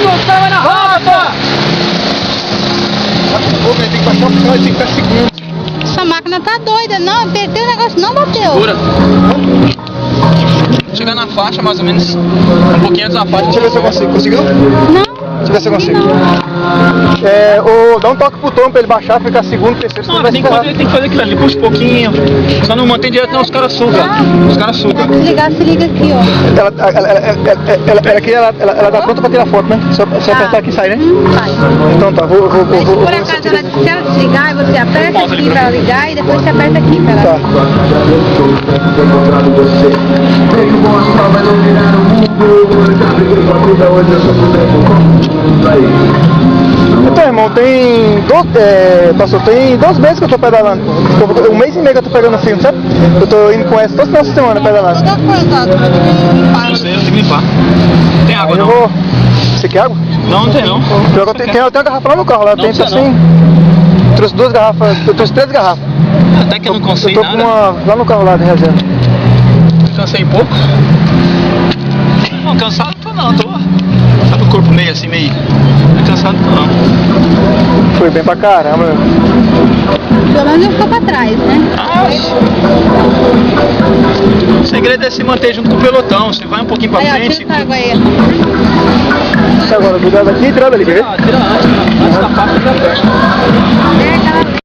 Gustavo, vai na rota! Tem que baixar o freio, tem que estar seguro. Essa máquina tá doida, não, apertei o negócio, não bateu. Segura. Chegar na faixa, mais ou menos, um pouquinho antes da faixa. Deixa eu ver se eu consigo. Conseguiu? Não. Deixa eu ver se eu consigo. Dá um toque pro Tom pra ele baixar, ficar segundo, terceiro, senão vai Tem que fazer aquilo ali, puxa um pouquinho. Só não mantém direto, não, os caras sugam. Os caras sugam. Desligar, se liga aqui, ó. Ela tá pronta pra tirar foto, né? Só apertar aqui e sai, né? Sai. Então tá, Mas se por acaso se ela desligar, você aperta aqui pra ela ligar e depois você aperta aqui pra ela. Tá. Então, irmão, tem 2 meses que eu tô pedalando. Um mês e meio que eu tô pegando filme, sabe? Eu tô indo com essa toda essa semana pedalando. Toda coisa, Não sei, eu tenho que limpar. Tem água, Aí eu não? vou... Você quer água? Não, não tem não. Pior que eu tenho uma garrafa lá no carro, lá Não tem precisa assim. Trouxe 2 garrafas, eu trouxe 3 garrafas. Até que eu não Eu consigo tô com nada. uma lá no carro lá de reserva. Cansei pouco. Não, cansado tô não, tô. Sabe o corpo meio assim, meio. Não cansado tô não. Foi bem pra caramba. pelo menos não ficou pra trás, né? O segredo é se manter junto com o pelotão. Você vai um pouquinho pra Aí, ó, frente. tira essa água aí. Agora, cuidado aqui e tira dali, quer ver? Tira antes da faixa da perna. Pega